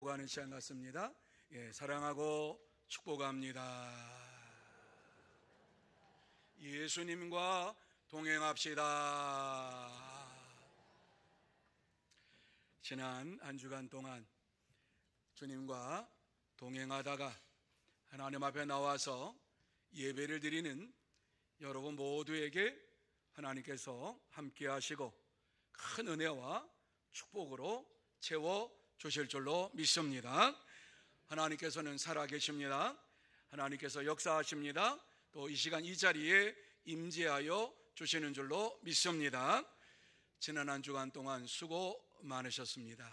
축복하는 시간 같습니다. 사랑하고 축복합니다. 예수님과 동행합시다. 지난 한 주간 동안 주님과 동행하다가 하나님 앞에 나와서 예배를 드리는 여러분 모두에게 하나님께서 함께 하시고 큰 은혜와 축복으로 채워주실 줄로 믿습니다. 하나님께서는 살아계십니다. 하나님께서 역사하십니다. 또 이 시간 이 자리에 임재하여 주시는 줄로 믿습니다. 지난 한 주간 동안 수고 많으셨습니다.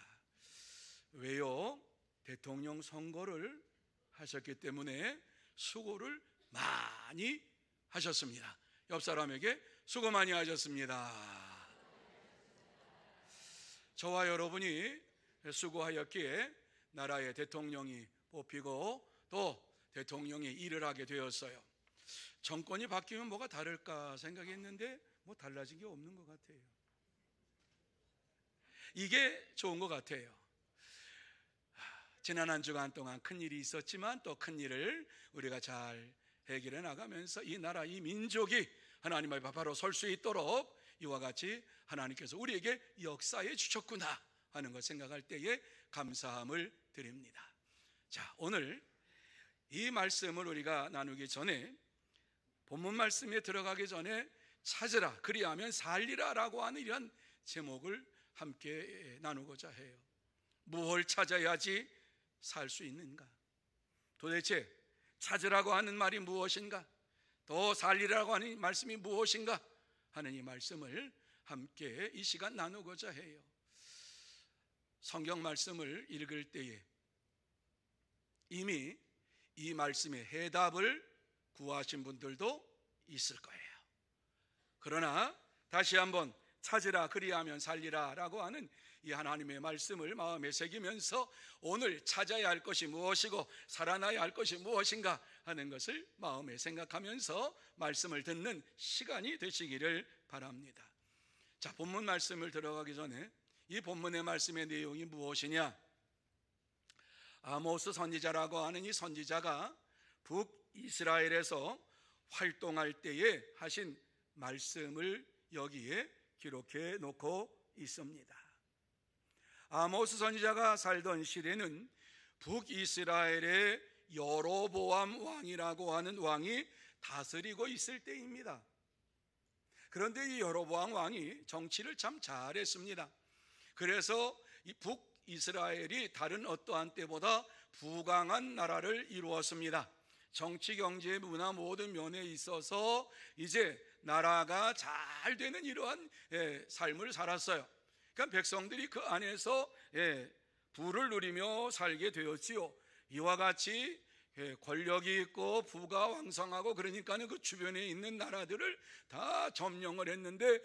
왜요? 대통령 선거를 하셨기 때문에 수고를 많이 하셨습니다. 옆 사람에게 수고 많이 하셨습니다. 저와 여러분이 수고하였기에 나라의 대통령이 뽑히고 또 대통령이 일을 하게 되었어요. 정권이 바뀌면 뭐가 다를까 생각했는데 뭐 달라진 게 없는 것 같아요. 이게 좋은 것 같아요. 지난 한 주간 동안 큰일이 있었지만 또 큰일을 우리가 잘 해결해 나가면서 이 나라, 이 민족이 하나님 앞에 바로 설 수 있도록 이와 같이 하나님께서 우리에게 역사해 주셨구나 하는 걸 생각할 때에 감사함을 드립니다. 자, 오늘 이 말씀을 우리가 나누기 전에 본문 말씀에 들어가기 전에 찾으라 그리하면 살리라 라고 하는 이런 제목을 함께 나누고자 해요. 무엇을 찾아야지 살 수 있는가? 도대체 찾으라고 하는 말이 무엇인가? 또 살리라고 하는 말씀이 무엇인가? 하는 이 말씀을 함께 이 시간 나누고자 해요. 성경 말씀을 읽을 때에 이미 이 말씀의 해답을 구하신 분들도 있을 거예요. 그러나 다시 한번 찾으라 그리하면 살리라 라고 하는 이 하나님의 말씀을 마음에 새기면서 오늘 찾아야 할 것이 무엇이고 살아나야 할 것이 무엇인가 하는 것을 마음에 생각하면서 말씀을 듣는 시간이 되시기를 바랍니다. 자, 본문 말씀을 들어가기 전에 이 본문의 말씀의 내용이 무엇이냐? 아모스 선지자라고 하는 이 선지자가 북이스라엘에서 활동할 때에 하신 말씀을 여기에 기록해 놓고 있습니다. 아모스 선지자가 살던 시대는 북이스라엘의 여로보암 왕이라고 하는 왕이 다스리고 있을 때입니다. 그런데 이 여로보암 왕이 정치를 참 잘했습니다. 그래서 이 북이스라엘이 다른 어떠한 때보다 부강한 나라를 이루었습니다. 정치, 경제, 문화 모든 면에 있어서 이제 나라가 잘 되는 이러한 삶을 살았어요. 그러니까 백성들이 그 안에서 부를 누리며 살게 되었지요. 이와 같이 권력이 있고 부가 왕성하고 그러니까는 그 주변에 있는 나라들을 다 점령을 했는데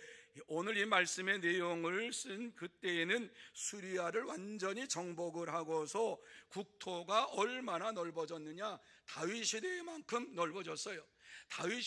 오늘 이 말씀의 내용을 쓴 그때에는 수리아를 완전히 정복을 하고서 국토가 얼마나 넓어졌느냐? 다윗 시대만큼 넓어졌어요. 다윗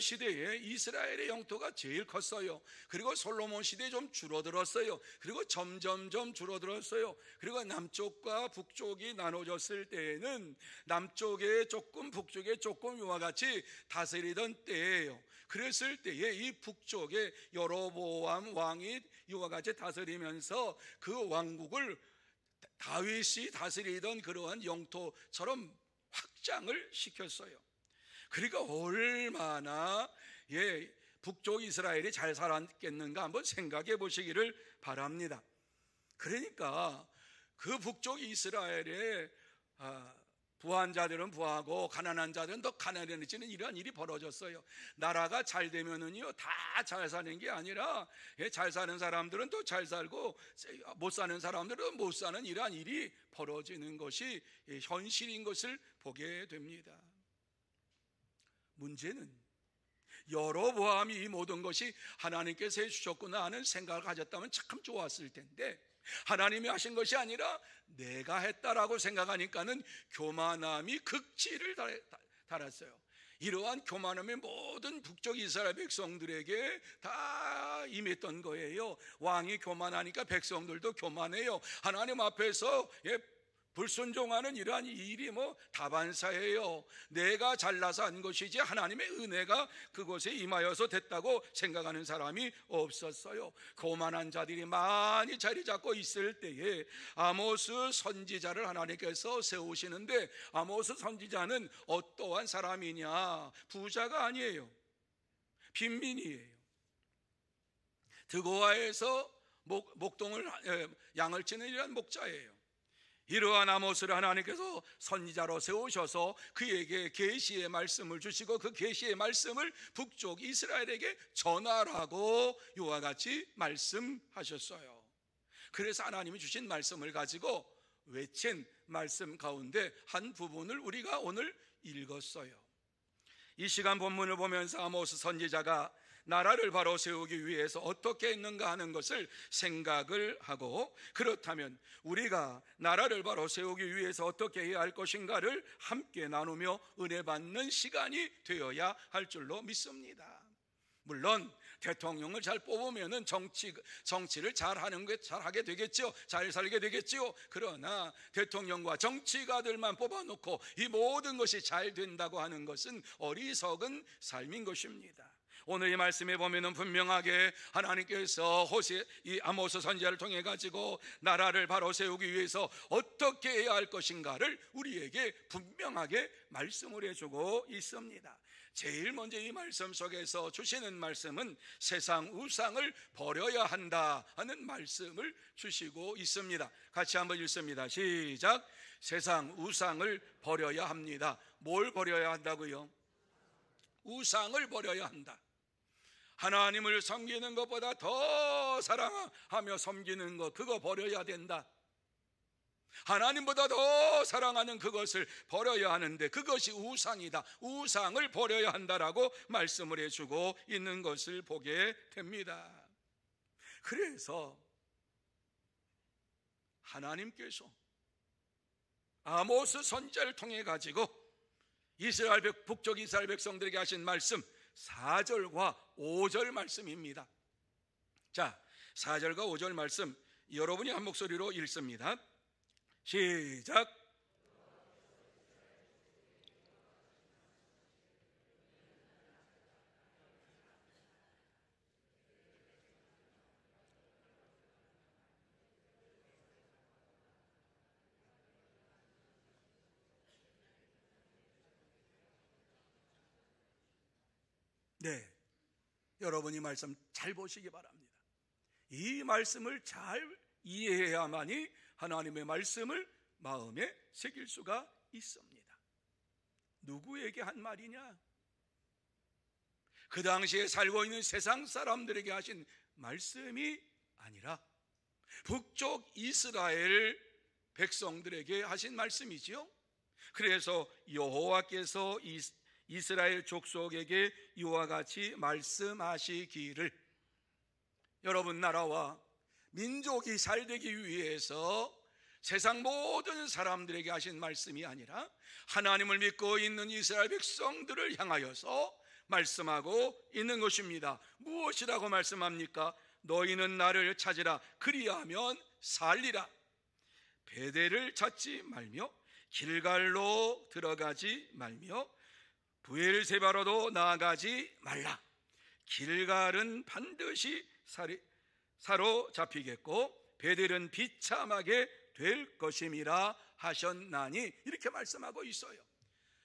시대에 이스라엘의 영토가 제일 컸어요. 그리고 솔로몬 시대에 좀 줄어들었어요. 그리고 점점점 줄어들었어요. 그리고 남쪽과 북쪽이 나눠졌을 때에는 남쪽에 조금 북쪽에 조금 이와 같이 다스리던 때예요. 그랬을 때에 이 북쪽에 여로보암 왕이 이와 같이 다스리면서 그 왕국을 다윗이 다스리던 그러한 영토처럼 확장을 시켰어요. 그러니까 얼마나 북쪽 이스라엘이 잘 살았겠는가 한번 생각해 보시기를 바랍니다. 그러니까 그 북쪽 이스라엘의 부한 자들은 부하고 가난한 자들은 더 가난해지는 이러한 일이 벌어졌어요. 나라가 잘 되면은요 다 잘 사는 게 아니라 잘 사는 사람들은 또 잘 살고 못 사는 사람들은 못 사는 이러한 일이 벌어지는 것이 현실인 것을 보게 됩니다. 문제는 여로보암이 이 모든 것이 하나님께서 해주셨구나 하는 생각을 가졌다면 참 좋았을 텐데 하나님이 하신 것이 아니라 내가 했다라고 생각하니까는 교만함이 극치를 달았어요. 이러한 교만함의 모든 북쪽 이스라엘 백성들에게 다 임했던 거예요. 왕이 교만하니까 백성들도 교만해요. 하나님 앞에서 불순종하는 이러한 일이 다반사예요. 내가 잘나서 한 것이지 하나님의 은혜가 그곳에 임하여서 됐다고 생각하는 사람이 없었어요. 교만한 자들이 많이 자리 잡고 있을 때에 아모스 선지자를 하나님께서 세우시는데, 아모스 선지자는 어떠한 사람이냐? 부자가 아니에요. 빈민이에요. 드고아에서 목동을 양을 치는 이런 목자예요. 이러한 아모스를 하나님께서 선지자로 세우셔서 그에게 계시의 말씀을 주시고, 그 계시의 말씀을 북쪽 이스라엘에게 전하라고 이와 같이 말씀하셨어요. 그래서 하나님이 주신 말씀을 가지고 외친 말씀 가운데 한 부분을 우리가 오늘 읽었어요. 이 시간 본문을 보면서 아모스 선지자가 나라를 바로 세우기 위해서 어떻게 했는가 하는 것을 생각을 하고, 그렇다면 우리가 나라를 바로 세우기 위해서 어떻게 해야 할 것인가를 함께 나누며 은혜 받는 시간이 되어야 할 줄로 믿습니다. 물론 대통령을 잘 뽑으면 정치를 잘하게 되겠죠. 잘 살게 되겠죠. 그러나 대통령과 정치가들만 뽑아놓고 이 모든 것이 잘 된다고 하는 것은 어리석은 삶인 것입니다. 오늘 이 말씀에 보면은 분명하게 하나님께서 이 아모스 선지자를 통해 가지고 나라를 바로 세우기 위해서 어떻게 해야 할 것인가를 우리에게 분명하게 말씀을 해주고 있습니다. 제일 먼저 이 말씀 속에서 주시는 말씀은 세상 우상을 버려야 한다 하는 말씀을 주시고 있습니다. 같이 한번 읽습니다. 시작. 세상 우상을 버려야 합니다. 뭘 버려야 한다고요? 우상을 버려야 한다. 하나님을 섬기는 것보다 더 사랑하며 섬기는 것, 그거 버려야 된다. 하나님보다 더 사랑하는 그것을 버려야 하는데 그것이 우상이다. 우상을 버려야 한다라고 말씀을 해주고 있는 것을 보게 됩니다. 그래서 하나님께서 아모스 선지자를 통해 가지고 북쪽 이스라엘 백성들에게 하신 말씀 4절과 5절 말씀입니다. 자, 4절과 5절 말씀 여러분이 한 목소리로 읽습니다. 시작. 네, 여러분이 말씀 잘 보시기 바랍니다. 이 말씀을 잘 이해해야만이 하나님의 말씀을 마음에 새길 수가 있습니다. 누구에게 한 말이냐? 그 당시에 살고 있는 세상 사람들에게 하신 말씀이 아니라 북쪽 이스라엘 백성들에게 하신 말씀이지요. 그래서 여호와께서 이스라엘 족속에게 이와 같이 말씀하시기를, 여러분 나라와 민족이 잘 되기 위해서 세상 모든 사람들에게 하신 말씀이 아니라 하나님을 믿고 있는 이스라엘 백성들을 향하여서 말씀하고 있는 것입니다. 무엇이라고 말씀합니까? 너희는 나를 찾으라. 그리하면 살리라. 베델을 찾지 말며 길갈로 들어가지 말며 브엘세바로도 나아가지 말라. 길갈은 반드시 사로잡히겠고 베델은 비참하게 될 것임이라 하셨나니, 이렇게 말씀하고 있어요.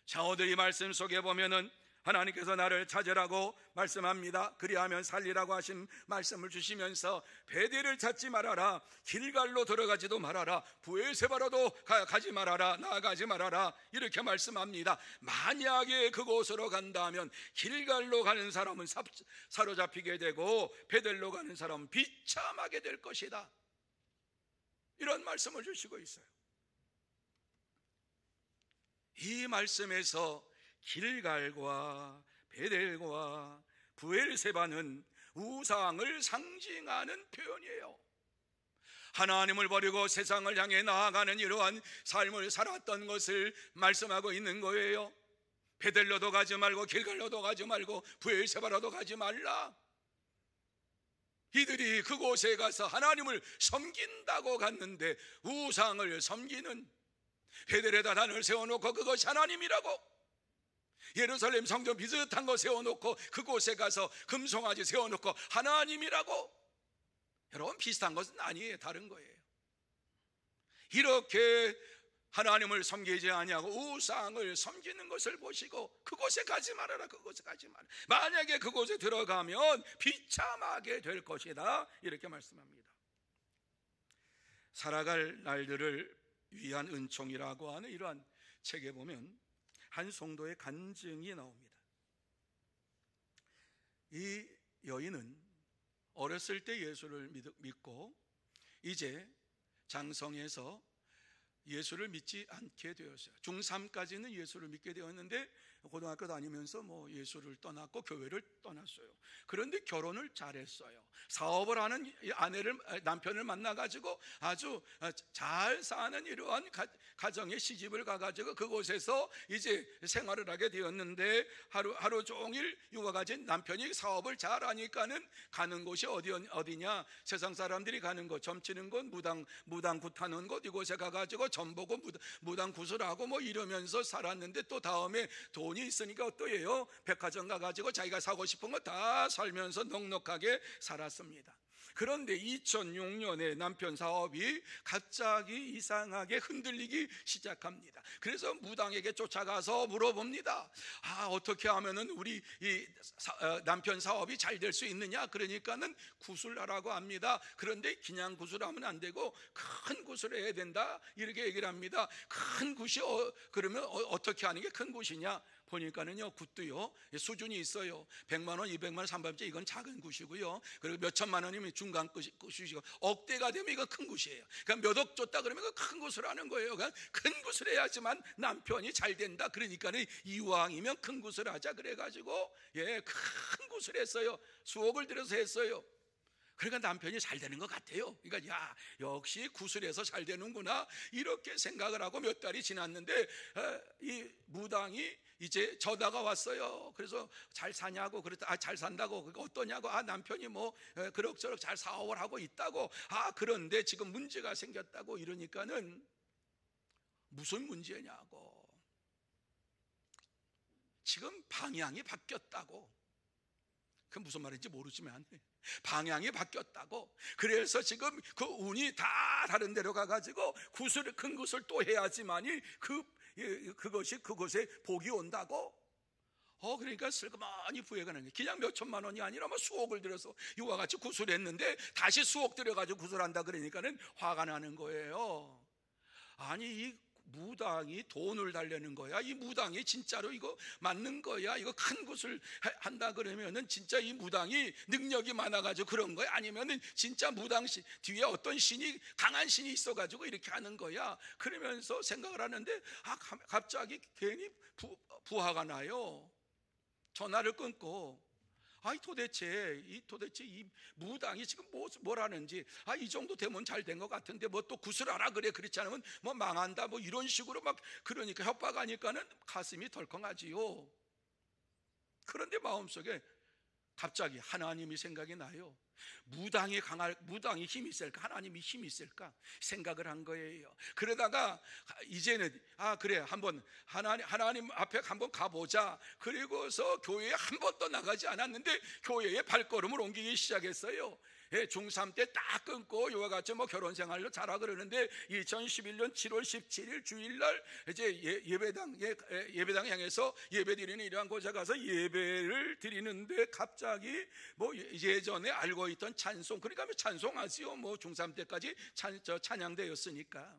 자, 오늘 이 말씀 속에 보면은 하나님께서 나를 찾으라고 말씀합니다. 그리하면 살리라고 하신 말씀을 주시면서 베델을 찾지 말아라, 길갈로 들어가지도 말아라, 브엘세바로도 가지 말아라, 나아가지 말아라, 이렇게 말씀합니다. 만약에 그곳으로 간다면 길갈로 가는 사람은 사로잡히게 되고 베델로 가는 사람은 비참하게 될 것이다, 이런 말씀을 주시고 있어요. 이 말씀에서 길갈과 베델과 브엘세바는 우상을 상징하는 표현이에요. 하나님을 버리고 세상을 향해 나아가는 이러한 삶을 살았던 것을 말씀하고 있는 거예요. 베델로도 가지 말고 길갈로도 가지 말고 브엘세바로도 가지 말라. 이들이 그곳에 가서 하나님을 섬긴다고 갔는데 우상을 섬기는, 베델에다 단을 세워놓고 그것이 하나님이라고, 예루살렘 성전 비슷한 거 세워놓고 그곳에 가서 금송아지 세워놓고 하나님이라고. 여러분, 비슷한 것은 아니에요. 다른 거예요. 이렇게 하나님을 섬기지 아니하고 우상을 섬기는 것을 보시고 그곳에 가지 말아라. 그곳에 가지 말아라. 만약에 그곳에 들어가면 비참하게 될 것이다, 이렇게 말씀합니다. 살아갈 날들을 위한 은총이라고 하는 이러한 책에 보면 한 성도의 간증이 나옵니다. 이 여인은 어렸을 때 예수를 믿고 이제 장성해서 예수를 믿지 않게 되었어요. 중3까지는 예수를 믿게 되었는데 고등학교 다니면서 예수를 떠났고 교회를 떠났어요. 그런데 결혼을 잘했어요. 사업을 하는 남편을 만나가지고 아주 잘 사는 이러한 가정에 시집을 가가지고 그곳에서 이제 생활을 하게 되었는데 하루 종일 이와 같이 남편이 사업을 잘하니까는 가는 곳이 어디냐, 세상 사람들이 가는 곳, 점치는 곳, 무당 굿하는 곳, 이곳에 가가지고 점 보고 무당 구슬하고 이러면서 살았는데, 또 다음에 돈이 있으니까 어떠해요? 백화점 가가지고 자기가 사고 싶은 거 다 살면서 넉넉하게 살았습니다. 그런데 2006년에 남편 사업이 갑자기 이상하게 흔들리기 시작합니다. 그래서 무당에게 쫓아가서 물어봅니다. 어떻게 하면은 우리 남편 사업이 잘 될 수 있느냐? 그러니까는 구슬하라고 합니다. 그런데 그냥 구슬하면 안 되고 큰 구슬을 해야 된다, 이렇게 얘기를 합니다. 큰 굿이 그러면 어떻게 하는 게 큰 굿이냐? 보니까는요, 굿도요 수준이 있어요. 100만 원, 200만 원, 300만 원, 이건 작은 굿이고요. 그리고 몇 천만 원이면 중간 굿이고, 억대가 되면 이건 큰 굿이에요. 그러니까 몇 억 줬다 그러면 큰 굿을 하는 거예요. 그러니까 큰 굿을 해야지만 남편이 잘 된다. 그러니까는 이왕이면 큰 굿을 하자 그래가지고 큰 굿을 했어요. 수억을 들여서 했어요. 그러니까 남편이 잘 되는 것 같아요. 그러니까 역시 구슬해서 잘 되는구나, 이렇게 생각을 하고 몇 달이 지났는데 이 무당이 이제 전화가 왔어요. 그래서 잘 사냐고, 그랬다. 잘 산다고. 어떠냐고. 남편이 그럭저럭 잘 사업을 하고 있다고. 그런데 지금 문제가 생겼다고. 이러니까는 무슨 문제냐고. 지금 방향이 바뀌었다고. 그 무슨 말인지 모르지만 방향이 바뀌었다고. 그래서 지금 그 운이 다 다른 데로 가가지고 큰 굿을 또 해야지만이 그것이 그곳에 복이 온다고. 그러니까 슬그머니 부해가 나는 게, 그냥 몇 천만 원이 아니라 수억을 들여서 이와 같이 구슬했는데 다시 수억 들여가지고 구슬한다 그러니까는 화가 나는 거예요. 아니, 이 무당이 돈을 달래는 거야? 이 무당이 진짜로 이거 맞는 거야? 이거 큰 굿을 한다 그러면은 진짜 이 무당이 능력이 많아가지고 그런 거야? 아니면은 진짜 무당 뒤에 어떤 신이, 강한 신이 있어가지고 이렇게 하는 거야? 그러면서 생각을 하는데 갑자기 괜히 부하가 나요. 전화를 끊고 도대체 이 무당이 지금 뭘 하는지, 이 정도 되면 잘 된 것 같은데 또 구슬하라 그래, 그렇지 않으면 망한다, 이런 식으로 그러니까 협박하니까는 가슴이 덜컹하지요. 그런데 마음속에 갑자기 하나님이 생각이 나요. 무당이 힘이 있을까? 하나님이 힘이 있을까? 생각을 한 거예요. 그러다가 이제는 그래, 한번 하나님 앞에 한번 가보자. 그리고서 교회에 한 번도 나가지 않았는데 교회에 발걸음을 옮기기 시작했어요. 중3 때 딱 끊고 이와 같이 결혼 생활로 자라 그러는데 2011년 7월 17일 주일날 이제 예배당 향해서 예배 드리는 이러한 곳에 가서 예배를 드리는데 갑자기 예전에 알고 있던 찬송, 그러니까 찬송하지요. 중3 때까지 찬양대였으니까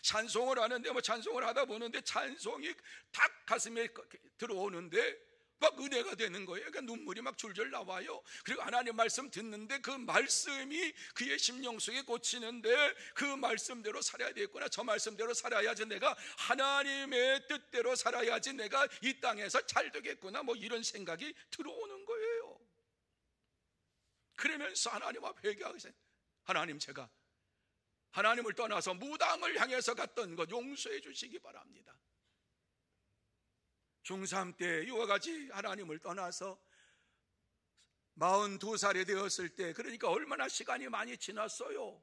찬송을 하는데 찬송을 하다 보는데 찬송이 딱 가슴에 들어오는데 은혜가 되는 거예요. 그러니까 눈물이 줄줄 나와요. 그리고 하나님 말씀 듣는데 그 말씀이 그의 심령 속에 꽂히는데 그 말씀대로 살아야 되겠구나. 저 말씀대로 살아야지 내가 하나님의 뜻대로 살아야지 내가 이 땅에서 잘 되겠구나. 이런 생각이 들어오는 거예요. 그러면서 하나님 앞에 회개하세요. 하나님, 제가 하나님을 떠나서 무당을 향해서 갔던 것 용서해 주시기 바랍니다. 중3 때 이와 같이 하나님을 떠나서 42살이 되었을 때, 그러니까 얼마나 시간이 많이 지났어요.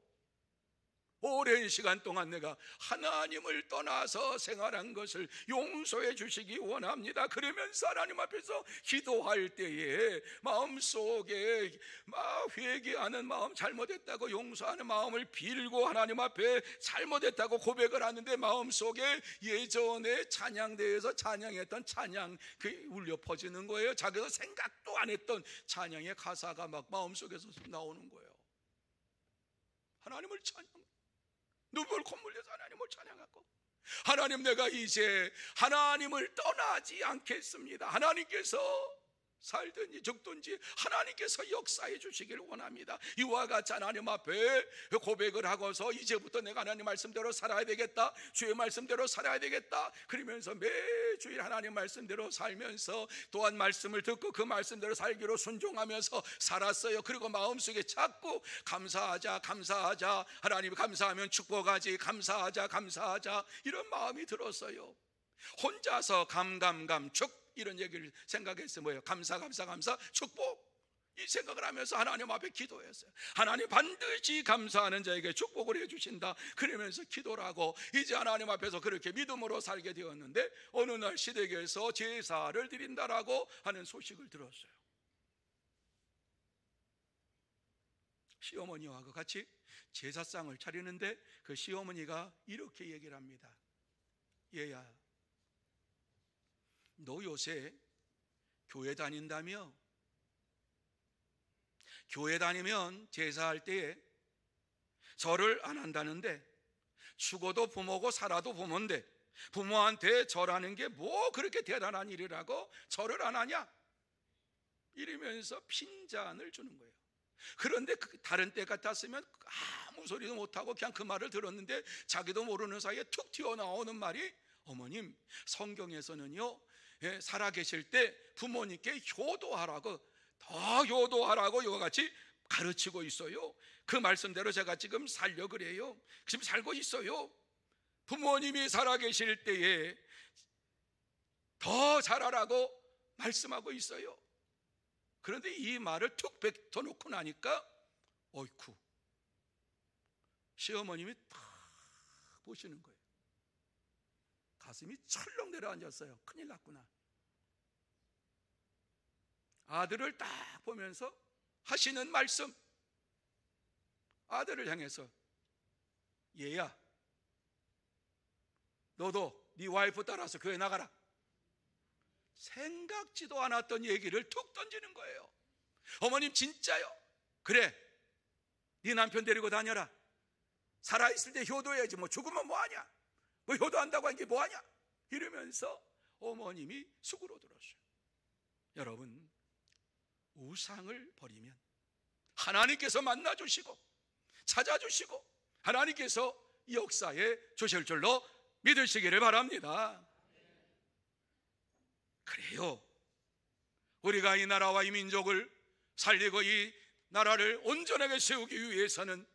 오랜 시간 동안 내가 하나님을 떠나서 생활한 것을 용서해 주시기 원합니다. 그러면서 하나님 앞에서 기도할 때에 마음속에 회개하는 마음, 잘못했다고 용서하는 마음을 빌고 하나님 앞에 잘못했다고 고백을 하는데, 마음속에 예전에 찬양대에서 찬양했던 찬양 울려 퍼지는 거예요. 자기가 생각도 안 했던 찬양의 가사가 막 마음속에서 나오는 거예요. 하나님을 찬양, 눈물 콧물 흘려서 하나님을 찬양하고, 하나님, 내가 이제 하나님을 떠나지 않겠습니다. 하나님께서 살든지 죽든지 하나님께서 역사해 주시기를 원합니다. 이와 같이 하나님 앞에 고백을 하고서 이제부터 내가 하나님 말씀대로 살아야 되겠다, 주의 말씀대로 살아야 되겠다, 그러면서 매주일 하나님 말씀대로 살면서, 또한 말씀을 듣고 그 말씀대로 살기로 순종하면서 살았어요. 그리고 마음속에 자꾸 감사하자, 감사하자, 하나님 감사하면 축복하지, 감사하자, 감사하자, 이런 마음이 들었어요. 혼자서 감축 이런 얘기를 생각했어요. 뭐예요? 감사, 축복, 이 생각을 하면서 하나님 앞에 기도했어요. 하나님 반드시 감사하는 자에게 축복을 해주신다, 그러면서 기도를 하고 이제 하나님 앞에서 그렇게 믿음으로 살게 되었는데, 어느 날 시댁에서 제사를 드린다라고 하는 소식을 들었어요. 시어머니와 같이 제사상을 차리는데 그 시어머니가 이렇게 얘기를 합니다. 얘야, 너 요새 교회 다닌다며? 교회 다니면 제사할 때에 절을 안 한다는데, 죽어도 부모고 살아도 부모인데 부모한테 절하는 게 뭐 그렇게 대단한 일이라고 절을 안 하냐? 이러면서 핀잔을 주는 거예요. 그런데 다른 때 같았으면 아무 소리도 못하고 그냥 그 말을 들었는데, 자기도 모르는 사이에 툭 튀어나오는 말이, 어머님, 성경에서는요, 살아계실 때 부모님께 효도하라고, 더 효도하라고 이와 같이 가르치고 있어요. 그 말씀대로 제가 지금 살려 그래요. 지금 살고 있어요. 부모님이 살아계실 때에 더 잘하라고 말씀하고 있어요. 그런데 이 말을 툭 뱉어놓고 나니까, 어이쿠, 시어머님이 탁 보시는 거예요. 가슴이 철렁 내려앉았어요. 큰일 났구나. 아들을 딱 보면서 하시는 말씀, 아들을 향해서, 얘야, 너도 네 와이프 따라서 교회 나가라. 생각지도 않았던 얘기를 툭 던지는 거예요. 어머님, 진짜요? 그래, 네 남편 데리고 다녀라. 살아있을 때 효도해야지, 뭐 죽으면 뭐하냐, 뭐 효도한다고 하는 게 뭐하냐, 이러면서 어머님이 수그러들었어요. 여러분, 우상을 버리면 하나님께서 만나주시고 찾아주시고 하나님께서 역사에 주실 줄로 믿으시기를 바랍니다. 그래요, 우리가 이 나라와 이 민족을 살리고 이 나라를 온전하게 세우기 위해서는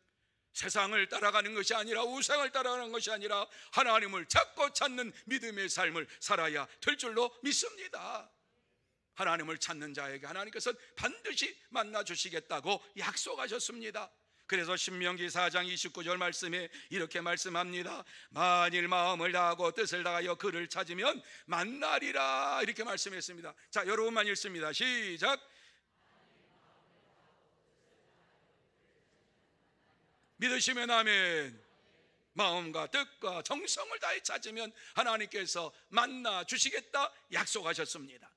세상을 따라가는 것이 아니라, 우상을 따라가는 것이 아니라 하나님을 찾고 찾는 믿음의 삶을 살아야 될 줄로 믿습니다. 하나님을 찾는 자에게 하나님께서 반드시 만나주시겠다고 약속하셨습니다. 그래서 신명기 4장 29절 말씀에 이렇게 말씀합니다. 만일 마음을 다하고 뜻을 다하여 그를 찾으면 만나리라, 이렇게 말씀했습니다. 자, 여러분만 읽습니다. 시작. 믿으시면 아멘. 마음과 뜻과 정성을 다해 찾으면 하나님께서 만나 주시겠다 약속하셨습니다.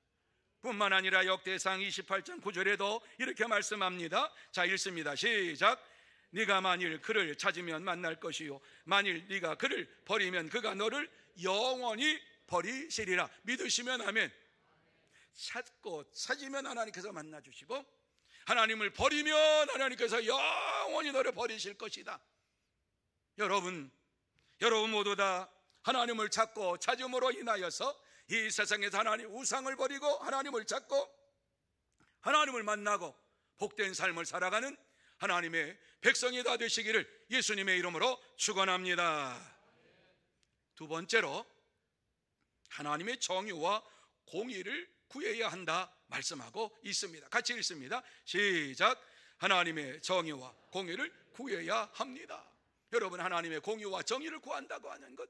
뿐만 아니라 역대상 28장 9절에도 이렇게 말씀합니다. 자, 읽습니다. 시작. 네가 만일 그를 찾으면 만날 것이요 만일 네가 그를 버리면 그가 너를 영원히 버리시리라. 믿으시면 아멘. 찾고 찾으면 하나님께서 만나 주시고, 하나님을 버리면 하나님께서 영원히 너를 버리실 것이다. 여러분 모두 다 하나님을 찾고 찾음으로 인하여서 이 세상에서 하나님 우상을 버리고 하나님을 찾고 하나님을 만나고 복된 삶을 살아가는 하나님의 백성이 다 되시기를 예수님의 이름으로 축원합니다. 두 번째로, 하나님의 정의와 공의를 구해야 한다 말씀하고 있습니다. 같이 읽습니다. 시작. 하나님의 정의와 공의를 구해야 합니다. 여러분, 하나님의 공의와 정의를 구한다고 하는 것,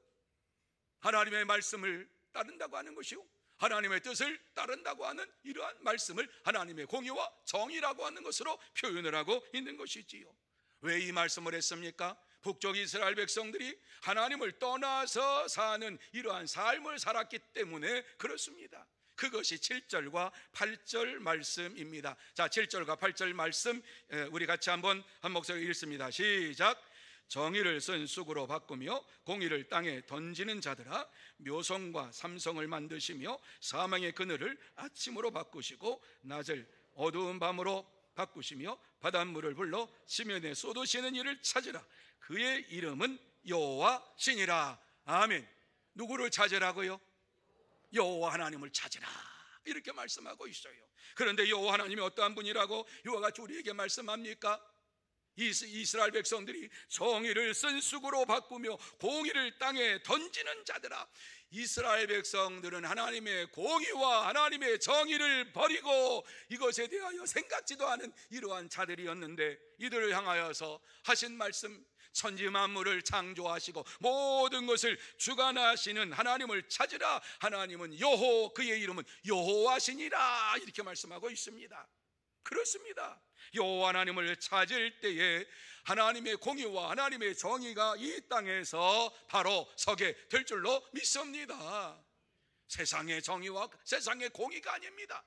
하나님의 말씀을 따른다고 하는 것이요, 하나님의 뜻을 따른다고 하는 이러한 말씀을 하나님의 공의와 정의라고 하는 것으로 표현을 하고 있는 것이지요. 왜 이 말씀을 했습니까? 북쪽 이스라엘 백성들이 하나님을 떠나서 사는 이러한 삶을 살았기 때문에 그렇습니다. 그것이 7절과 8절 말씀입니다. 자, 7절과 8절 말씀 우리 같이 한번 한 목소리 읽습니다. 시작. 정의를 쓴 쑥으로 바꾸며 공의를 땅에 던지는 자들아, 묘성과 삼성을 만드시며 사망의 그늘을 아침으로 바꾸시고 낮을 어두운 밤으로 바꾸시며 바닷물을 불러 지면에 쏟으시는 이를 찾으라. 그의 이름은 여호와시니라. 아멘. 누구를 찾으라고요? 여호와 하나님을 찾으라, 이렇게 말씀하고 있어요. 그런데 여호와 하나님이 어떠한 분이라고 이와 같이 우리에게 말씀합니까? 이스라엘 백성들이 정의를 쓴 쑥으로 바꾸며 공의를 땅에 던지는 자들아, 이스라엘 백성들은 하나님의 공의와 하나님의 정의를 버리고 이것에 대하여 생각지도 않은 이러한 자들이었는데, 이들을 향하여서 하신 말씀, 천지 만물을 창조하시고 모든 것을 주관하시는 하나님을 찾으라. 하나님은 그의 이름은 여호와시니라, 이렇게 말씀하고 있습니다. 그렇습니다. 여호와 하나님을 찾을 때에 하나님의 공의와 하나님의 정의가 이 땅에서 바로 서게 될 줄로 믿습니다. 세상의 정의와 세상의 공의가 아닙니다.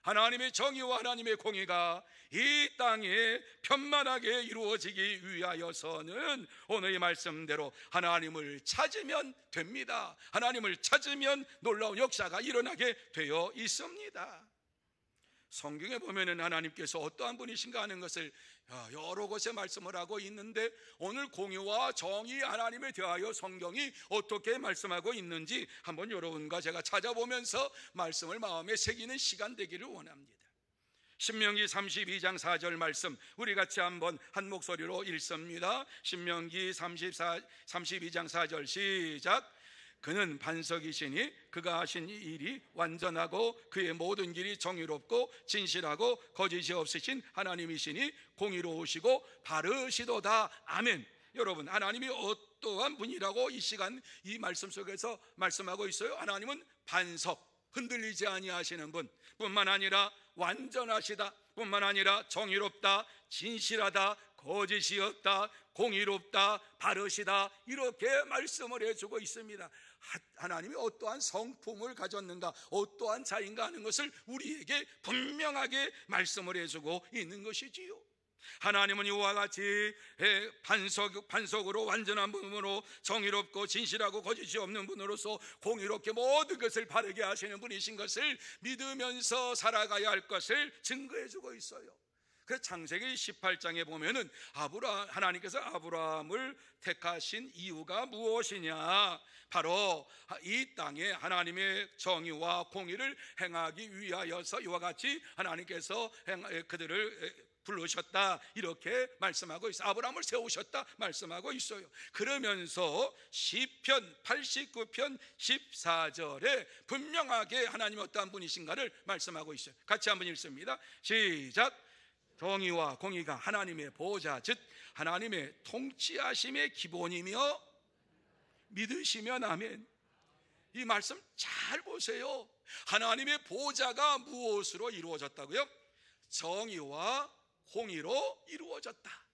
하나님의 정의와 하나님의 공의가 이 땅에 편만하게 이루어지기 위하여서는 오늘 이 말씀대로 하나님을 찾으면 됩니다. 하나님을 찾으면 놀라운 역사가 일어나게 되어 있습니다. 성경에 보면은 하나님께서 어떠한 분이신가 하는 것을 여러 곳에 말씀을 하고 있는데, 오늘 공의와 정의 하나님에 대하여 성경이 어떻게 말씀하고 있는지 한번 여러분과 제가 찾아보면서 말씀을 마음에 새기는 시간 되기를 원합니다. 신명기 32장 4절 말씀 우리 같이 한번 한 목소리로 읽습니다. 신명기 32장 4절 시작. 그는 반석이시니 그가 하신 일이 완전하고 그의 모든 길이 정의롭고 진실하고 거짓이 없으신 하나님이시니 공의로우시고 바르시도다. 아멘. 여러분, 하나님이 어떠한 분이라고 이 시간 이 말씀 속에서 말씀하고 있어요? 하나님은 반석, 흔들리지 아니하시는 분 뿐만 아니라 완전하시다 뿐만 아니라 정의롭다, 진실하다, 거짓이 없다, 공의롭다, 바르시다, 이렇게 말씀을 해주고 있습니다. 하나님이 어떠한 성품을 가졌는가, 어떠한 자인가 하는 것을 우리에게 분명하게 말씀을 해주고 있는 것이지요. 하나님은 이와 같이 반석으로 완전한 분으로 정의롭고 진실하고 거짓이 없는 분으로서 공의롭게 모든 것을 바르게 하시는 분이신 것을 믿으면서 살아가야 할 것을 증거해주고 있어요. 그래서 창세기 18장에 보면은 하나님께서 아브라함을 택하신 이유가 무엇이냐, 바로 이 땅에 하나님의 정의와 공의를 행하기 위하여서 이와 같이 하나님께서 그들을 부르셨다, 이렇게 말씀하고 있어요. 아브라함을 세우셨다 말씀하고 있어요. 그러면서 시편 89편 14절에 분명하게 하나님이 어떠한 분이신가를 말씀하고 있어요. 같이 한번 읽습니다. 시작. 정의와 공의가 하나님의 보좌, 즉 하나님의 통치하심의 기본이며 믿으시면 아멘. 이 말씀 잘 보세요. 하나님의 보좌가 무엇으로 이루어졌다고요? 정의와 공의로 이루어졌다.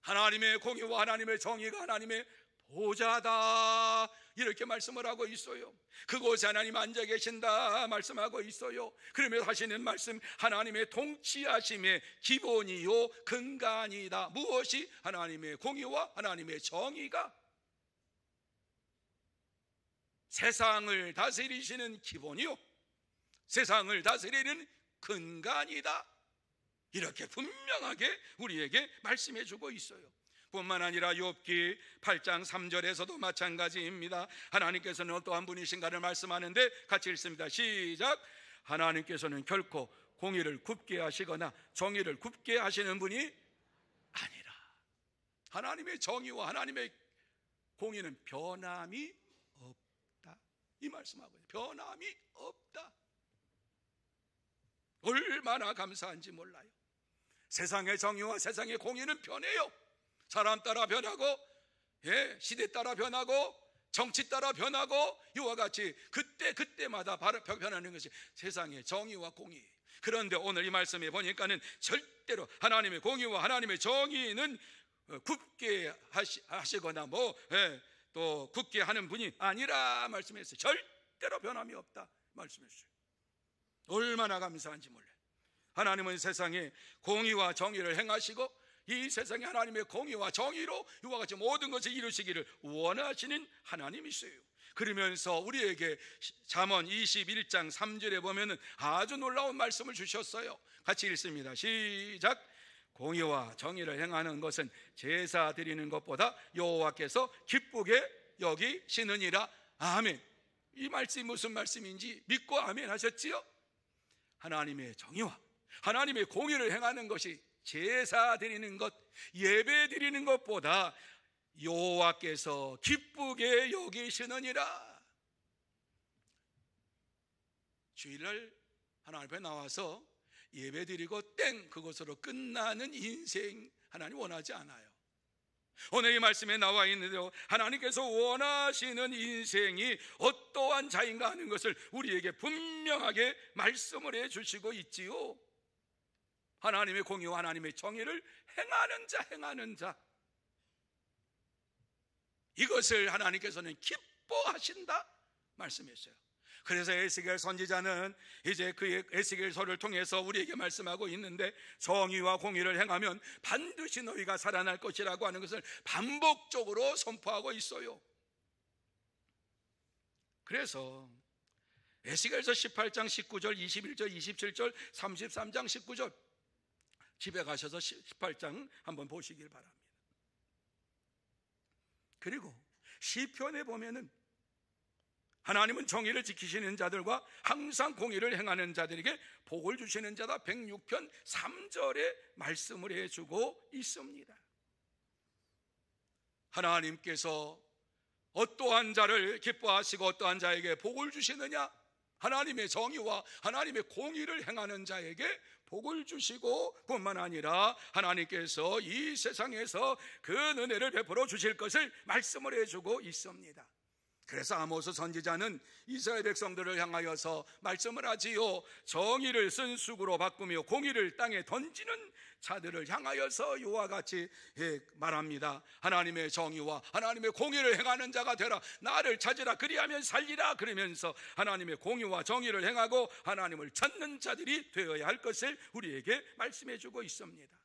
하나님의 공의와 하나님의 정의가 하나님의 보좌다, 이렇게 말씀을 하고 있어요. 그곳에 하나님 앉아 계신다 말씀하고 있어요. 그러면서 하시는 말씀, 하나님의 통치하심의 기본이요 근간이다. 무엇이? 하나님의 공의와 하나님의 정의가 세상을 다스리시는 기본이요 세상을 다스리는 근간이다, 이렇게 분명하게 우리에게 말씀해 주고 있어요. 뿐만 아니라 욥기 8장 3절에서도 마찬가지입니다. 하나님께서는 어떠한 분이신가를 말씀하는데 같이 읽습니다. 시작. 하나님께서는 결코 공의를 굽게 하시거나 정의를 굽게 하시는 분이 아니라. 하나님의 정의와 하나님의 공의는 변함이 없다. 이 말씀하고 변함이 없다. 얼마나 감사한지 몰라요. 세상의 정의와 세상의 공의는 변해요. 사람 따라 변하고, 시대 따라 변하고, 정치 따라 변하고, 이와 같이 그때마다 변하는 것이 세상의 정의와 공의. 그런데 오늘 이 말씀에 보니까는 절대로 하나님의 공의와 하나님의 정의는 굳게 하시거나 또 굳게 하는 분이 아니라 말씀했어요. 절대로 변함이 없다 말씀했어요. 얼마나 감사한지 몰라요. 하나님은 세상에 공의와 정의를 행하시고 이 세상에 하나님의 공의와 정의로 이와 같이 모든 것을 이루시기를 원하시는 하나님이세요. 그러면서 우리에게 잠언 21장 3절에 보면은 아주 놀라운 말씀을 주셨어요. 같이 읽습니다. 시작. 공의와 정의를 행하는 것은 제사 드리는 것보다 여호와께서 기쁘게 여기시느니라. 아멘. 이 말씀이 무슨 말씀인지 믿고 아멘 하셨지요? 하나님의 정의와 하나님의 공의를 행하는 것이 제사 드리는 것, 예배 드리는 것보다 여호와께서 기쁘게 여기시느니라. 주일날 하나님 앞에 나와서 예배 드리고 그것으로 끝나는 인생 하나님 원하지 않아요. 오늘 이 말씀에 나와 있는데요, 하나님께서 원하시는 인생이 어떠한 자인가 하는 것을 우리에게 분명하게 말씀을 해주시고 있지요. 하나님의 공의와 하나님의 정의를 행하는 자, 이것을 하나님께서는 기뻐하신다 말씀했어요. 그래서 에스겔 선지자는 이제 그의 에스겔서를 통해서 우리에게 말씀하고 있는데, 정의와 공의를 행하면 반드시 너희가 살아날 것이라고 하는 것을 반복적으로 선포하고 있어요. 그래서 에스겔서 18장 19절, 21절, 27절, 33장 19절 집에 가셔서 18장 한번 보시길 바랍니다. 그리고 시편에 보면은 하나님은 정의를 지키시는 자들과 항상 공의를 행하는 자들에게 복을 주시는 자다 106편 3절에 말씀을 해주고 있습니다. 하나님께서 어떠한 자를 기뻐하시고 어떠한 자에게 복을 주시느냐? 하나님의 정의와 하나님의 공의를 행하는 자에게 복을 주시고 뿐만 아니라 하나님께서 이 세상에서 그 은혜를 베풀어 주실 것을 말씀을 해주고 있습니다. 그래서 아모스 선지자는 이스라엘 백성들을 향하여서 말씀을 하지요. 정의를 쓴 쑥으로 바꾸며 공의를 땅에 던지는 자들을 향하여서 이와 같이 말합니다. 하나님의 정의와 하나님의 공의를 행하는 자가 되라. 나를 찾으라. 그리하면 살리라. 그러면서 하나님의 공의와 정의를 행하고 하나님을 찾는 자들이 되어야 할 것을 우리에게 말씀해 주고 있습니다.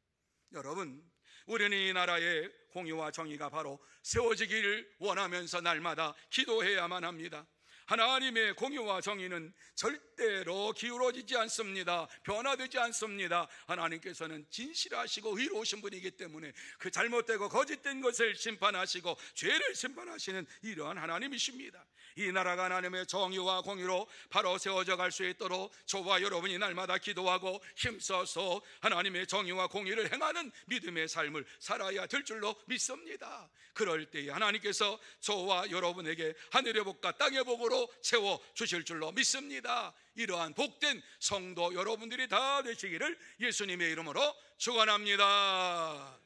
여러분, 우리는 이 나라의 공의와 정의가 바로 세워지기를 원하면서 날마다 기도해야만 합니다. 하나님의 공의와 정의는 절대로 기울어지지 않습니다. 변화되지 않습니다. 하나님께서는 진실하시고 의로우신 분이기 때문에 그 잘못되고 거짓된 것을 심판하시고 죄를 심판하시는 이러한 하나님이십니다. 이 나라가 하나님의 정의와 공의로 바로 세워져 갈 수 있도록 저와 여러분이 날마다 기도하고 힘써서 하나님의 정의와 공의를 행하는 믿음의 삶을 살아야 될 줄로 믿습니다. 그럴 때에 하나님께서 저와 여러분에게 하늘의 복과 땅의 복으로 채워주실 줄로 믿습니다. 이러한 복된 성도 여러분들이 다 되시기를 예수님의 이름으로 축원합니다.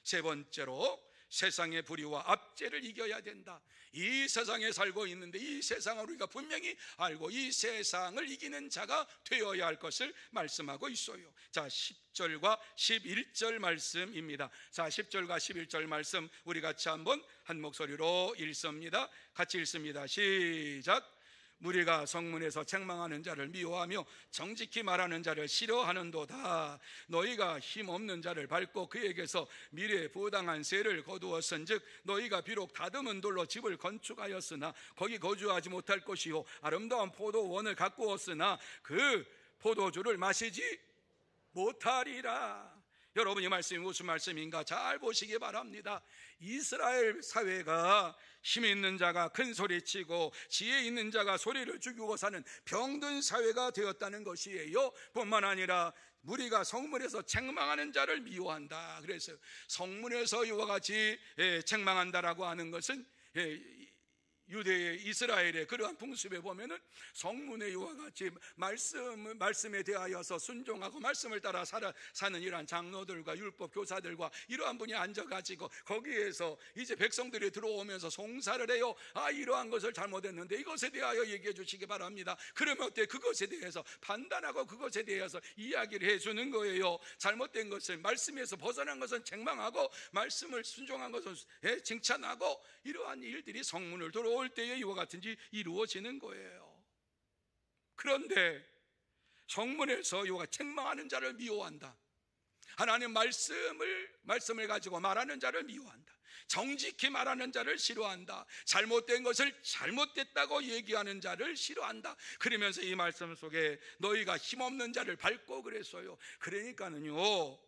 세 번째로, 세상의 불의와 압제를 이겨야 된다. 이 세상에 살고 있는데 이 세상을 우리가 분명히 알고 이 세상을 이기는 자가 되어야 할 것을 말씀하고 있어요. 자, 10절과 11절 말씀입니다. 자, 10절과 11절 말씀 우리 같이 한번 한 목소리로 읽습니다. 같이 읽습니다. 시작. 무리가 성문에서 책망하는 자를 미워하며 정직히 말하는 자를 싫어하는도다. 너희가 힘없는 자를 밟고 그에게서 미래에 부당한 세를 거두었은즉 너희가 비록 다듬은 돌로 집을 건축하였으나 거기 거주하지 못할 것이요 아름다운 포도원을 가꾸었으나 그 포도주를 마시지 못하리라. 여러분, 이 말씀이 무슨 말씀인가 잘 보시기 바랍니다. 이스라엘 사회가 힘 있는 자가 큰 소리치고 지혜 있는 자가 소리를 죽이고 사는 병든 사회가 되었다는 것이에요. 뿐만 아니라 무리가 성문에서 책망하는 자를 미워한다. 그래서 성문에서 이와 같이 책망한다라고 하는 것은 유대의 이스라엘의 그러한 풍습에 보면은 성문에 이와 같이 말씀에 대하여서 순종하고 말씀을 따라 사는 이러한 장로들과 율법 교사들과 이러한 분이 앉아가지고 거기에서 이제 백성들이 들어오면서 송사를 해요. 이러한 것을 잘못했는데 이것에 대하여 얘기해 주시기 바랍니다. 그러면 어때? 그것에 대해서 판단하고 그것에 대해서 이야기를 해주는 거예요. 잘못된 것을, 말씀에서 벗어난 것은 책망하고 말씀을 순종한 것은 칭찬하고, 이러한 일들이 성문을 들어올 때에 이와 같은 일이 이루어지는 거예요. 그런데 성문에서 이와 책망하는 자를 미워한다. 하나님 말씀을 가지고 말하는 자를 미워한다. 정직히 말하는 자를 싫어한다. 잘못된 것을 잘못됐다고 얘기하는 자를 싫어한다. 그러면서 이 말씀 속에 너희가 힘없는 자를 밟고 그랬어요. 그러니까는요,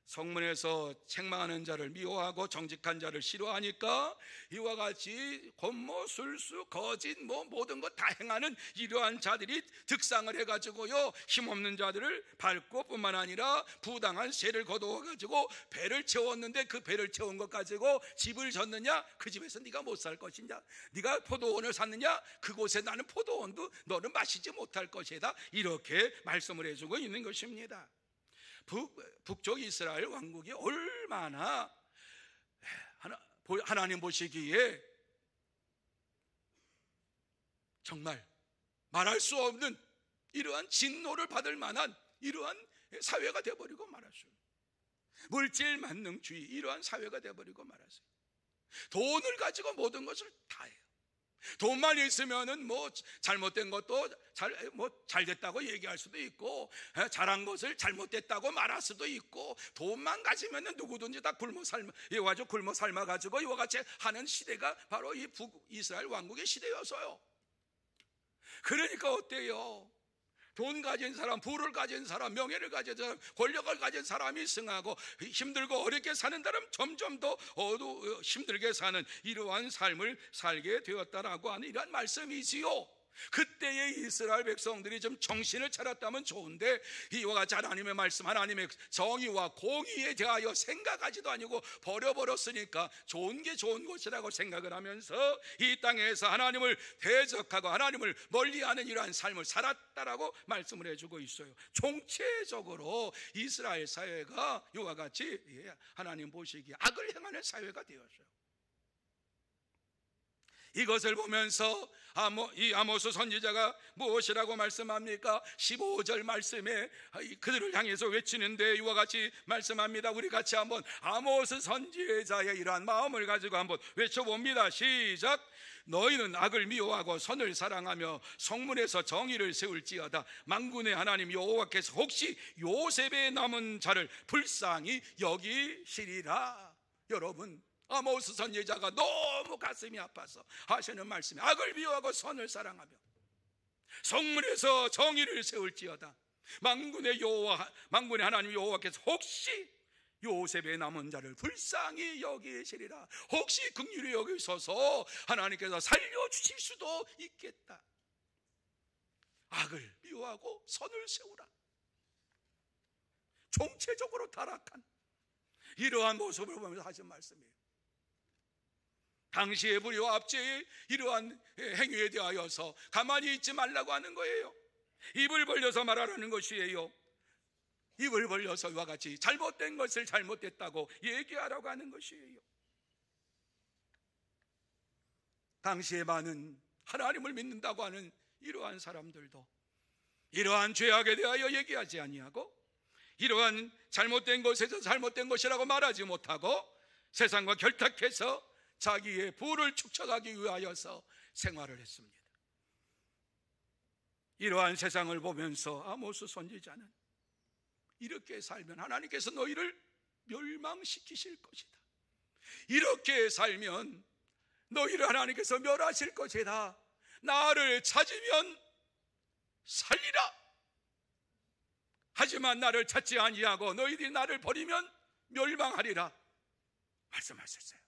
성문에서 책망하는 자를 미워하고 정직한 자를 싫어하니까 이와 같이 권모, 술수, 거짓, 모든 것 다 행하는 이러한 자들이 득상을 해가지고요, 힘없는 자들을 밟고 뿐만 아니라 부당한 세를 거두어가지고 배를 채웠는데 그 배를 채운 것 가지고 집을 졌느냐? 그 집에서 네가 못 살 것이냐? 네가 포도원을 샀느냐? 그곳에 나는 포도원도 너는 마시지 못할 것이다. 이렇게 말씀을 해주고 있는 것입니다. 북쪽 이스라엘 왕국이 얼마나 하나님 보시기에 정말 말할 수 없는 이러한 진노를 받을 만한 이러한 사회가 되어버리고 말았어요. 물질 만능주의, 이러한 사회가 되어버리고 말았어요. 돈을 가지고 모든 것을 다 해요. 돈만 있으면은 잘못된 것도 잘 됐다고 얘기할 수도 있고, 잘한 것을 잘못됐다고 말할 수도 있고, 돈만 가지면은 누구든지 다 굶어 삶아 가지고 이와 같이 하는 시대가 바로 이 북이스라엘 왕국의 시대였어요. 그러니까 어때요? 돈 가진 사람, 부를 가진 사람, 명예를 가진 사람, 권력을 가진 사람이 승하고 힘들고 어렵게 사는 사람 점점 더 힘들게 사는 이러한 삶을 살게 되었다라고 하는 이러한 말씀이지요. 그때의 이스라엘 백성들이 좀 정신을 차렸다면 좋은데, 이와 같이 하나님의 말씀, 하나님의 정의와 공의에 대하여 생각하지도 아니고 버려버렸으니까 좋은 게 좋은 것이라고 생각을 하면서 이 땅에서 하나님을 대적하고 하나님을 멀리하는 이러한 삶을 살았다라고 말씀을 해주고 있어요. 총체적으로 이스라엘 사회가 이와 같이 하나님 보시기에 악을 행하는 사회가 되었어요. 이것을 보면서 이 아모스 선지자가 무엇이라고 말씀합니까? 15절 말씀에 그들을 향해서 외치는데 이와 같이 말씀합니다. 우리 같이 한번 아모스 선지자의 이러한 마음을 가지고 한번 외쳐봅니다. 시작. 너희는 악을 미워하고 선을 사랑하며 성문에서 정의를 세울지어다. 만군의 하나님 여호와께서 혹시 요셉의 남은 자를 불쌍히 여기시리라. 여러분, 아모스 선지자가 너무 가슴이 아파서 하시는 말씀이 악을 미워하고 선을 사랑하며 성문에서 정의를 세울지어다. 만군의 하나님 여호와께서 혹시 요셉의 남은 자를 불쌍히 여기시리라. 혹시 긍휼히 여기셔서 하나님께서 살려주실 수도 있겠다. 악을 미워하고 선을 세우라. 총체적으로 타락한 이러한 모습을 보면서 하신 말씀이에요. 당시의 불의와 압제의 이러한 행위에 대하여서 가만히 있지 말라고 하는 거예요. 입을 벌려서 말하라는 것이에요. 입을 벌려서 이와 같이 잘못된 것을 잘못됐다고 얘기하라고 하는 것이에요. 당시에 많은 하나님을 믿는다고 하는 이러한 사람들도 이러한 죄악에 대하여 얘기하지 아니하고, 이러한 잘못된 것에서 잘못된 것이라고 말하지 못하고 세상과 결탁해서 자기의 부를 축적하기 위하여서 생활을 했습니다. 이러한 세상을 보면서 아모스 선지자는 이렇게 살면 하나님께서 너희를 멸망시키실 것이다. 이렇게 살면 너희를 하나님께서 멸하실 것이다. 나를 찾으면 살리라. 하지만 나를 찾지 아니하고 너희들이 나를 버리면 멸망하리라 말씀하셨어요.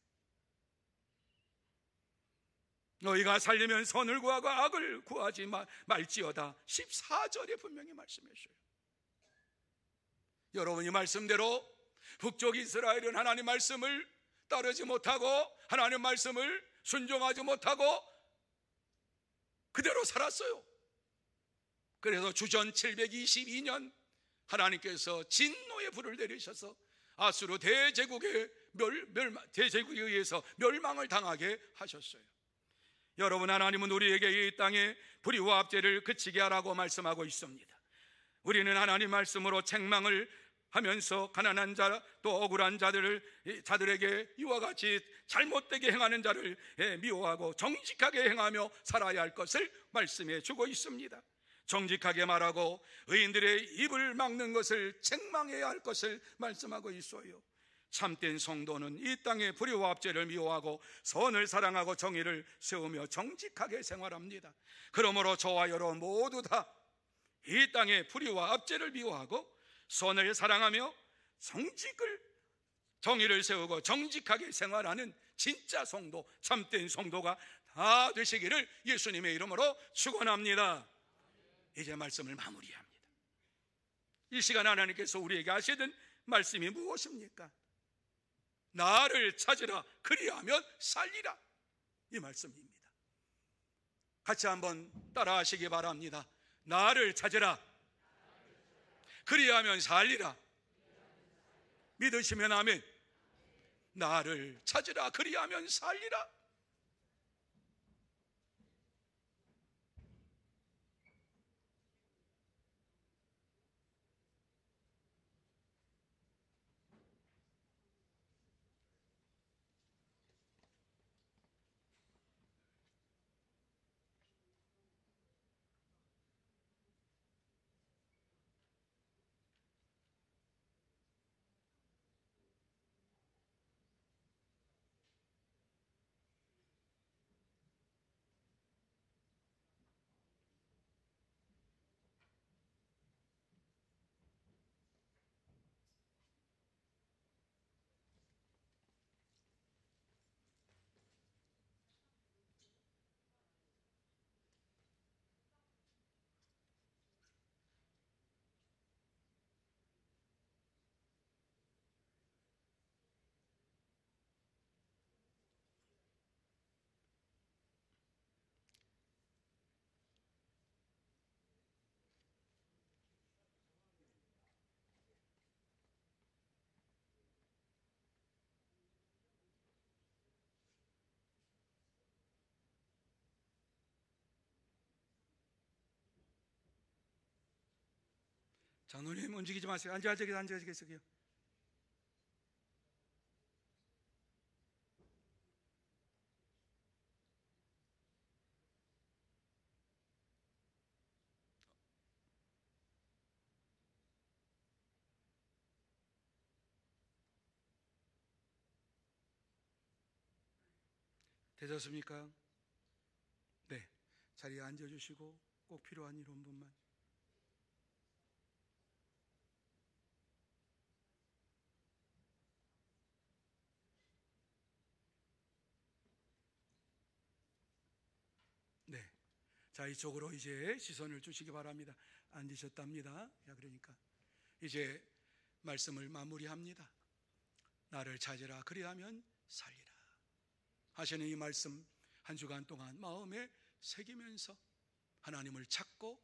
너희가 살려면 선을 구하고 악을 구하지 말지어다. 14절에 분명히 말씀했어요. 여러분이 말씀대로 북쪽 이스라엘은 하나님 말씀을 따르지 못하고 하나님 말씀을 순종하지 못하고 그대로 살았어요. 그래서 주전 722년 하나님께서 진노의 불을 내리셔서 아수르 대제국에 대제국에 의해서 멸망을 당하게 하셨어요. 여러분, 하나님은 우리에게 이 땅에 불의와 압제를 그치게 하라고 말씀하고 있습니다. 우리는 하나님 말씀으로 책망을 하면서 가난한 자, 또 억울한 자들에게 이와 같이 잘못되게 행하는 자를 미워하고 정직하게 행하며 살아야 할 것을 말씀해 주고 있습니다. 정직하게 말하고 의인들의 입을 막는 것을 책망해야 할 것을 말씀하고 있어요. 참된 성도는 이 땅의 불의와 압제를 미워하고 선을 사랑하고 정의를 세우며 정직하게 생활합니다. 그러므로 저와 여러분 모두 다 이 땅의 불의와 압제를 미워하고 선을 사랑하며 정의를 세우고 정직하게 생활하는 진짜 성도, 참된 성도가 다 되시기를 예수님의 이름으로 축원합니다. 이제 말씀을 마무리합니다. 이 시간 하나님께서 우리에게 하시던 말씀이 무엇입니까? 나를 찾으라, 그리하면 살리라, 이 말씀입니다. 같이 한번 따라 하시기 바랍니다. 나를 찾으라, 그리하면 살리라. 믿으시면 아멘. 나를 찾으라, 그리하면 살리라. 장로님 움직이지 마세요. 앉아계세요. 되셨습니까? 네, 자리에 앉아주시고 꼭 필요한 이런 분만. 네, 자, 이쪽으로 이제 시선을 주시기 바랍니다. 앉으셨답니다. 그러니까 이제 말씀을 마무리합니다. 나를 찾으라, 그리하면 살리라 하시는 이 말씀 한 주간 동안 마음에 새기면서 하나님을 찾고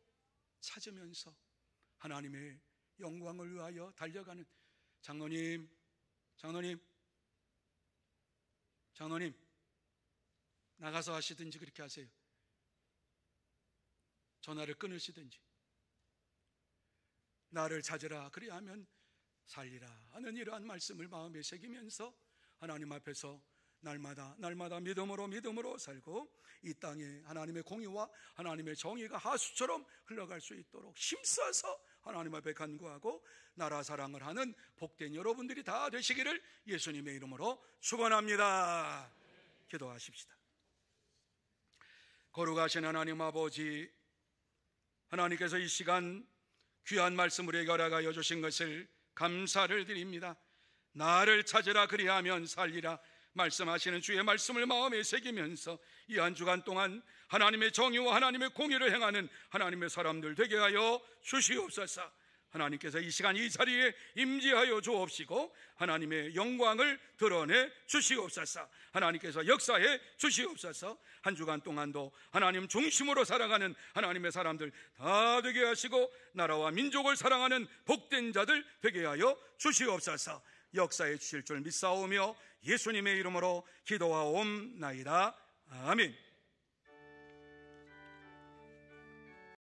찾으면서 하나님의 영광을 위하여 달려가는 장로님 나가서 하시든지 그렇게 하세요. 전화를 끊으시든지. 나를 찾으라, 그리하면 살리라 하는 이러한 말씀을 마음에 새기면서 하나님 앞에서 날마다 믿음으로 살고 이 땅에 하나님의 공의와 하나님의 정의가 하수처럼 흘러갈 수 있도록 힘써서 하나님 앞에 간구하고 나라 사랑을 하는 복된 여러분들이 다 되시기를 예수님의 이름으로 축원합니다. 기도하십시다. 거룩하신 하나님 아버지, 하나님께서 이 시간 귀한 말씀을 우리에게 허락하여 주신 것을 감사를 드립니다. 나를 찾으라, 그리하면 살리라 말씀하시는 주의 말씀을 마음에 새기면서 이 한 주간 동안 하나님의 정의와 하나님의 공의를 행하는 하나님의 사람들 되게 하여 주시옵소서. 하나님께서 이 시간 이 자리에 임재하여 주옵시고 하나님의 영광을 드러내 주시옵소서. 하나님께서 역사해 주시옵소서. 한 주간 동안도 하나님 중심으로 살아가는 하나님의 사람들 다 되게 하시고 나라와 민족을 사랑하는 복된 자들 되게 하여 주시옵소서. 역사해 주실 줄 믿사오며 예수님의 이름으로 기도하옵나이다. 아멘.